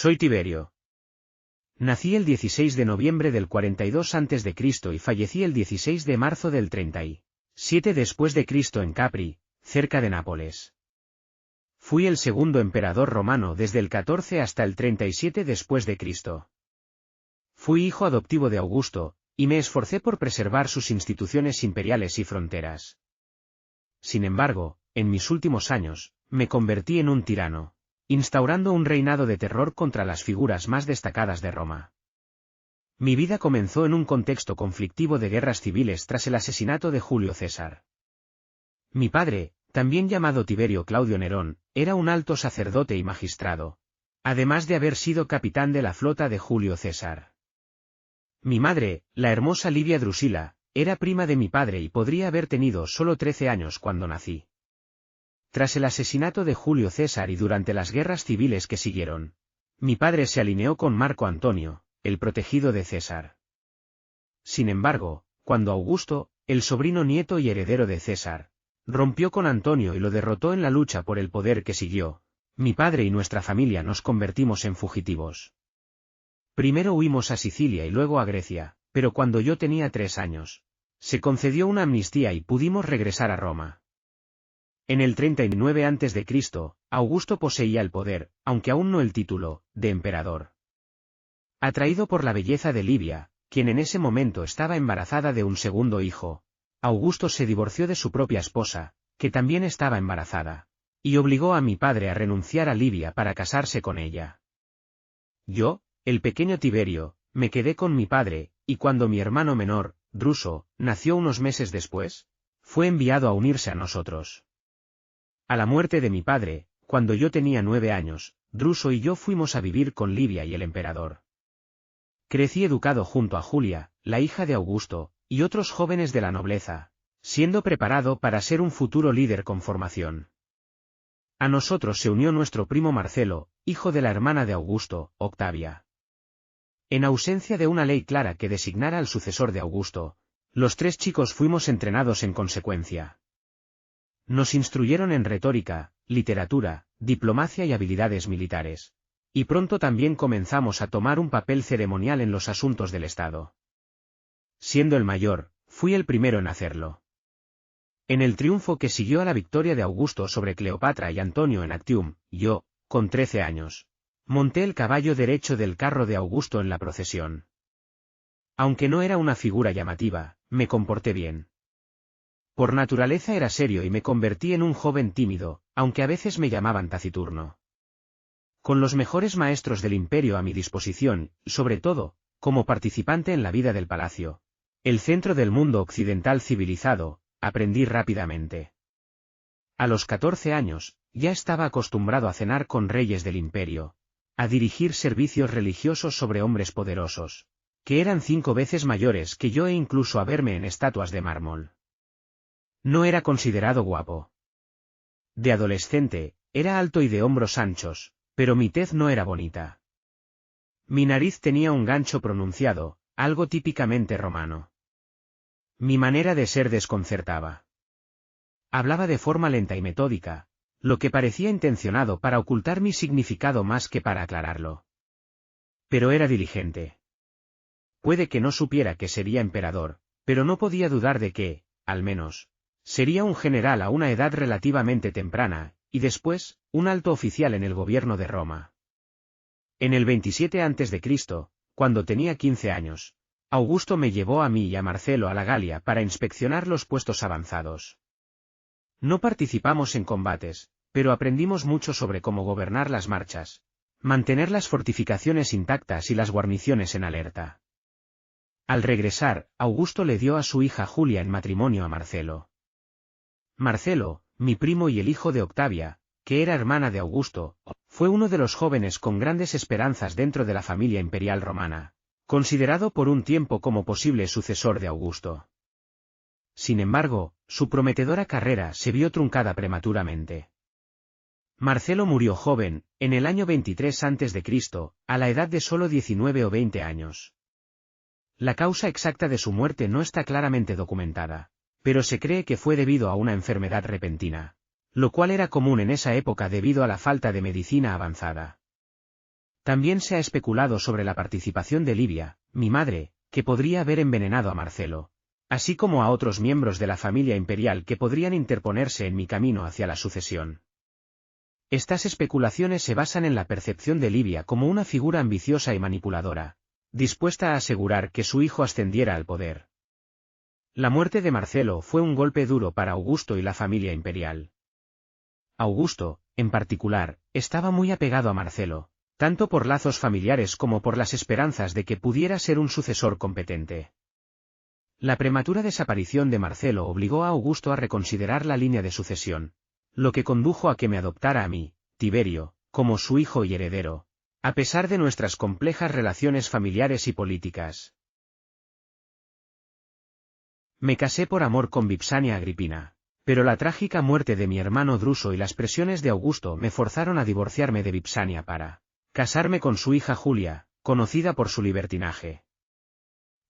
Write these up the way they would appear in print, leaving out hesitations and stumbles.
Soy Tiberio. Nací el 16 de noviembre del 42 a.C. y fallecí el 16 de marzo del 37 después de Cristo en Capri, cerca de Nápoles. Fui el segundo emperador romano desde el 14 hasta el 37 después de Cristo. Fui hijo adoptivo de Augusto, y me esforcé por preservar sus instituciones imperiales y fronteras. Sin embargo, en mis últimos años, me convertí en un tirano, instaurando un reinado de terror contra las figuras más destacadas de Roma. Mi vida comenzó en un contexto conflictivo de guerras civiles tras el asesinato de Julio César. Mi padre, también llamado Tiberio Claudio Nerón, era un alto sacerdote y magistrado, además de haber sido capitán de la flota de Julio César. Mi madre, la hermosa Livia Drusila, era prima de mi padre y podría haber tenido solo 13 años cuando nací. Tras el asesinato de Julio César y durante las guerras civiles que siguieron, mi padre se alineó con Marco Antonio, el protegido de César. Sin embargo, cuando Augusto, el sobrino nieto y heredero de César, rompió con Antonio y lo derrotó en la lucha por el poder que siguió, mi padre y nuestra familia nos convertimos en fugitivos. Primero huimos a Sicilia y luego a Grecia, pero cuando yo tenía 3 años, se concedió una amnistía y pudimos regresar a Roma. En el 39 a.C., Augusto poseía el poder, aunque aún no el título, de emperador. Atraído por la belleza de Livia, quien en ese momento estaba embarazada de un segundo hijo, Augusto se divorció de su propia esposa, que también estaba embarazada, y obligó a mi padre a renunciar a Livia para casarse con ella. Yo, el pequeño Tiberio, me quedé con mi padre, y cuando mi hermano menor, Druso, nació unos meses después, fue enviado a unirse a nosotros. A la muerte de mi padre, cuando yo tenía 9 años, Druso y yo fuimos a vivir con Livia y el emperador. Crecí educado junto a Julia, la hija de Augusto, y otros jóvenes de la nobleza, siendo preparado para ser un futuro líder con formación. A nosotros se unió nuestro primo Marcelo, hijo de la hermana de Augusto, Octavia. En ausencia de una ley clara que designara al sucesor de Augusto, los 3 chicos fuimos entrenados en consecuencia. Nos instruyeron en retórica, literatura, diplomacia y habilidades militares, y pronto también comenzamos a tomar un papel ceremonial en los asuntos del Estado. Siendo el mayor, fui el primero en hacerlo. En el triunfo que siguió a la victoria de Augusto sobre Cleopatra y Antonio en Actium, yo, con 13 años, monté el caballo derecho del carro de Augusto en la procesión. Aunque no era una figura llamativa, me comporté bien. Por naturaleza era serio y me convertí en un joven tímido, aunque a veces me llamaban taciturno. Con los mejores maestros del imperio a mi disposición, y sobre todo, como participante en la vida del palacio, el centro del mundo occidental civilizado, aprendí rápidamente. A los 14 años, ya estaba acostumbrado a cenar con reyes del imperio, a dirigir servicios religiosos sobre hombres poderosos, que eran 5 veces mayores que yo e incluso a verme en estatuas de mármol. No era considerado guapo. De adolescente, era alto y de hombros anchos, pero mi tez no era bonita. Mi nariz tenía un gancho pronunciado, algo típicamente romano. Mi manera de ser desconcertaba. Hablaba de forma lenta y metódica, lo que parecía intencionado para ocultar mi significado más que para aclararlo. Pero era diligente. Puede que no supiera que sería emperador, pero no podía dudar de que, al menos, sería un general a una edad relativamente temprana, y después, un alto oficial en el gobierno de Roma. En el 27 a.C., cuando tenía 15 años, Augusto me llevó a mí y a Marcelo a la Galia para inspeccionar los puestos avanzados. No participamos en combates, pero aprendimos mucho sobre cómo gobernar las marchas, mantener las fortificaciones intactas y las guarniciones en alerta. Al regresar, Augusto le dio a su hija Julia en matrimonio a Marcelo. Marcelo, mi primo y el hijo de Octavia, que era hermana de Augusto, fue uno de los jóvenes con grandes esperanzas dentro de la familia imperial romana, considerado por un tiempo como posible sucesor de Augusto. Sin embargo, su prometedora carrera se vio truncada prematuramente. Marcelo murió joven, en el año 23 a.C., a la edad de solo 19 o 20 años. La causa exacta de su muerte no está claramente documentada, pero se cree que fue debido a una enfermedad repentina, lo cual era común en esa época debido a la falta de medicina avanzada. También se ha especulado sobre la participación de Livia, mi madre, que podría haber envenenado a Marcelo, así como a otros miembros de la familia imperial que podrían interponerse en mi camino hacia la sucesión. Estas especulaciones se basan en la percepción de Livia como una figura ambiciosa y manipuladora, dispuesta a asegurar que su hijo ascendiera al poder. La muerte de Marcelo fue un golpe duro para Augusto y la familia imperial. Augusto, en particular, estaba muy apegado a Marcelo, tanto por lazos familiares como por las esperanzas de que pudiera ser un sucesor competente. La prematura desaparición de Marcelo obligó a Augusto a reconsiderar la línea de sucesión, lo que condujo a que me adoptara a mí, Tiberio, como su hijo y heredero, a pesar de nuestras complejas relaciones familiares y políticas. Me casé por amor con Vipsania Agripina, pero la trágica muerte de mi hermano Druso y las presiones de Augusto me forzaron a divorciarme de Vipsania para casarme con su hija Julia, conocida por su libertinaje.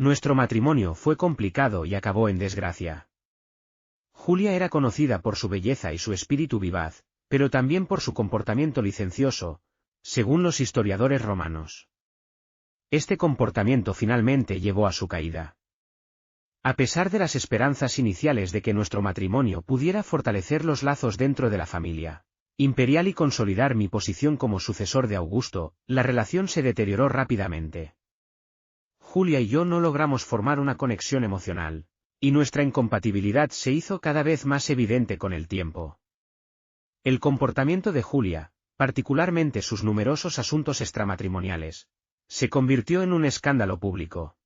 Nuestro matrimonio fue complicado y acabó en desgracia. Julia era conocida por su belleza y su espíritu vivaz, pero también por su comportamiento licencioso, según los historiadores romanos. Este comportamiento finalmente llevó a su caída. A pesar de las esperanzas iniciales de que nuestro matrimonio pudiera fortalecer los lazos dentro de la familia imperial y consolidar mi posición como sucesor de Augusto, la relación se deterioró rápidamente. Julia y yo no logramos formar una conexión emocional, y nuestra incompatibilidad se hizo cada vez más evidente con el tiempo. El comportamiento de Julia, particularmente sus numerosos asuntos extramatrimoniales, se convirtió en un escándalo público.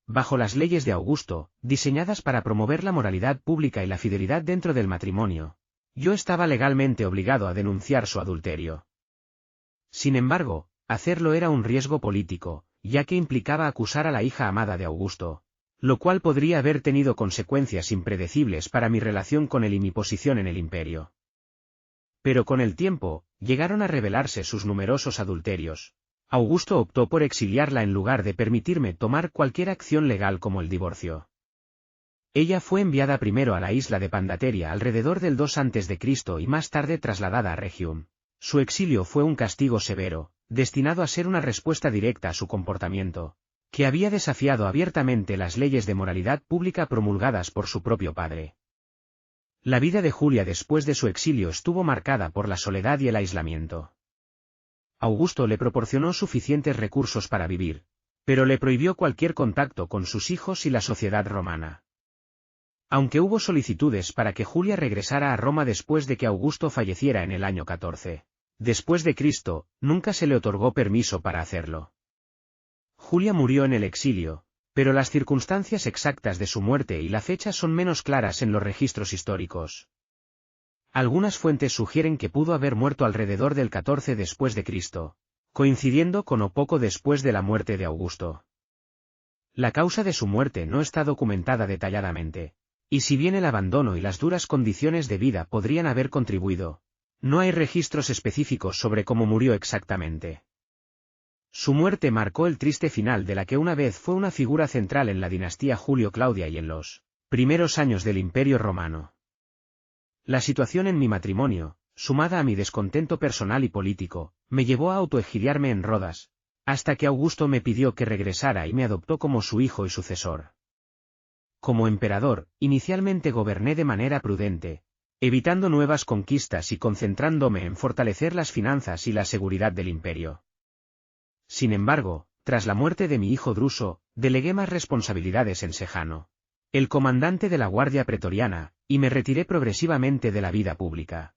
Bajo las leyes de Augusto, diseñadas para promover la moralidad pública y la fidelidad dentro del matrimonio, yo estaba legalmente obligado a denunciar su adulterio. Sin embargo, hacerlo era un riesgo político, ya que implicaba acusar a la hija amada de Augusto, lo cual podría haber tenido consecuencias impredecibles para mi relación con él y mi posición en el imperio. Pero con el tiempo, llegaron a revelarse sus numerosos adulterios. Augusto optó por exiliarla en lugar de permitirme tomar cualquier acción legal como el divorcio. Ella fue enviada primero a la isla de Pandateria alrededor del 2 a.C. y más tarde trasladada a Rhegium. Su exilio fue un castigo severo, destinado a ser una respuesta directa a su comportamiento, que había desafiado abiertamente las leyes de moralidad pública promulgadas por su propio padre. La vida de Julia después de su exilio estuvo marcada por la soledad y el aislamiento. Augusto le proporcionó suficientes recursos para vivir, pero le prohibió cualquier contacto con sus hijos y la sociedad romana. Aunque hubo solicitudes para que Julia regresara a Roma después de que Augusto falleciera en el año 14 después de Cristo, nunca se le otorgó permiso para hacerlo. Julia murió en el exilio, pero las circunstancias exactas de su muerte y la fecha son menos claras en los registros históricos. Algunas fuentes sugieren que pudo haber muerto alrededor del 14 después de Cristo, coincidiendo con o poco después de la muerte de Augusto. La causa de su muerte no está documentada detalladamente, y si bien el abandono y las duras condiciones de vida podrían haber contribuido, no hay registros específicos sobre cómo murió exactamente. Su muerte marcó el triste final de la que una vez fue una figura central en la dinastía Julio-Claudia y en los primeros años del Imperio Romano. La situación en mi matrimonio, sumada a mi descontento personal y político, me llevó a autoexiliarme en Rodas, hasta que Augusto me pidió que regresara y me adoptó como su hijo y sucesor. Como emperador, inicialmente goberné de manera prudente, evitando nuevas conquistas y concentrándome en fortalecer las finanzas y la seguridad del imperio. Sin embargo, tras la muerte de mi hijo Druso, delegué más responsabilidades en Sejano, el comandante de la Guardia Pretoriana, y me retiré progresivamente de la vida pública.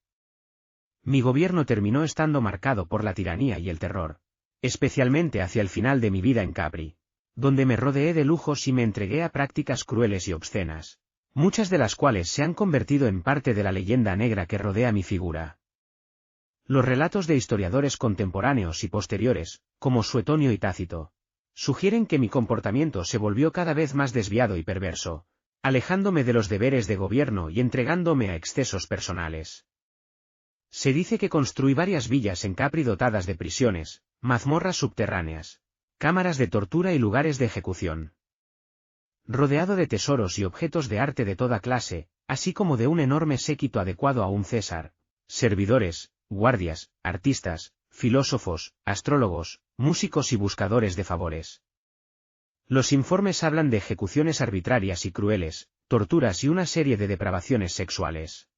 Mi gobierno terminó estando marcado por la tiranía y el terror, especialmente hacia el final de mi vida en Capri, donde me rodeé de lujos y me entregué a prácticas crueles y obscenas, muchas de las cuales se han convertido en parte de la leyenda negra que rodea mi figura. Los relatos de historiadores contemporáneos y posteriores, como Suetonio y Tácito, sugieren que mi comportamiento se volvió cada vez más desviado y perverso, alejándome de los deberes de gobierno y entregándome a excesos personales. Se dice que construí varias villas en Capri dotadas de prisiones, mazmorras subterráneas, cámaras de tortura y lugares de ejecución. Rodeado de tesoros y objetos de arte de toda clase, así como de un enorme séquito adecuado a un César, servidores, guardias, artistas, filósofos, astrólogos, músicos y buscadores de favores. Los informes hablan de ejecuciones arbitrarias y crueles, torturas y una serie de depravaciones sexuales.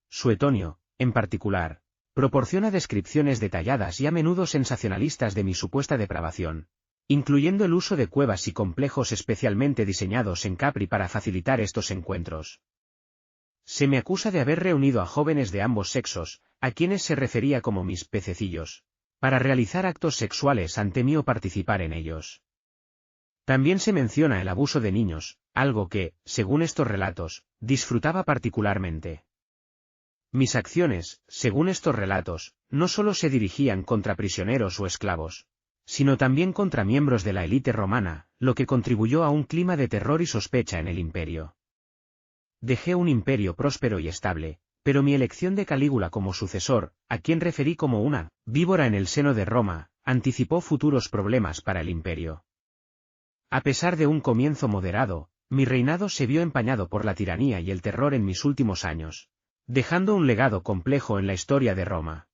Suetonio, en particular, proporciona descripciones detalladas y a menudo sensacionalistas de mi supuesta depravación, incluyendo el uso de cuevas y complejos especialmente diseñados en Capri para facilitar estos encuentros. Se me acusa de haber reunido a jóvenes de ambos sexos, a quienes se refería como mis pececillos, para realizar actos sexuales ante mí o participar en ellos. También se menciona el abuso de niños, algo que, según estos relatos, disfrutaba particularmente. Mis acciones, según estos relatos, no solo se dirigían contra prisioneros o esclavos, sino también contra miembros de la élite romana, lo que contribuyó a un clima de terror y sospecha en el imperio. Dejé un imperio próspero y estable, pero mi elección de Calígula como sucesor, a quien referí como una víbora en el seno de Roma, anticipó futuros problemas para el imperio. A pesar de un comienzo moderado, mi reinado se vio empañado por la tiranía y el terror en mis últimos años, dejando un legado complejo en la historia de Roma.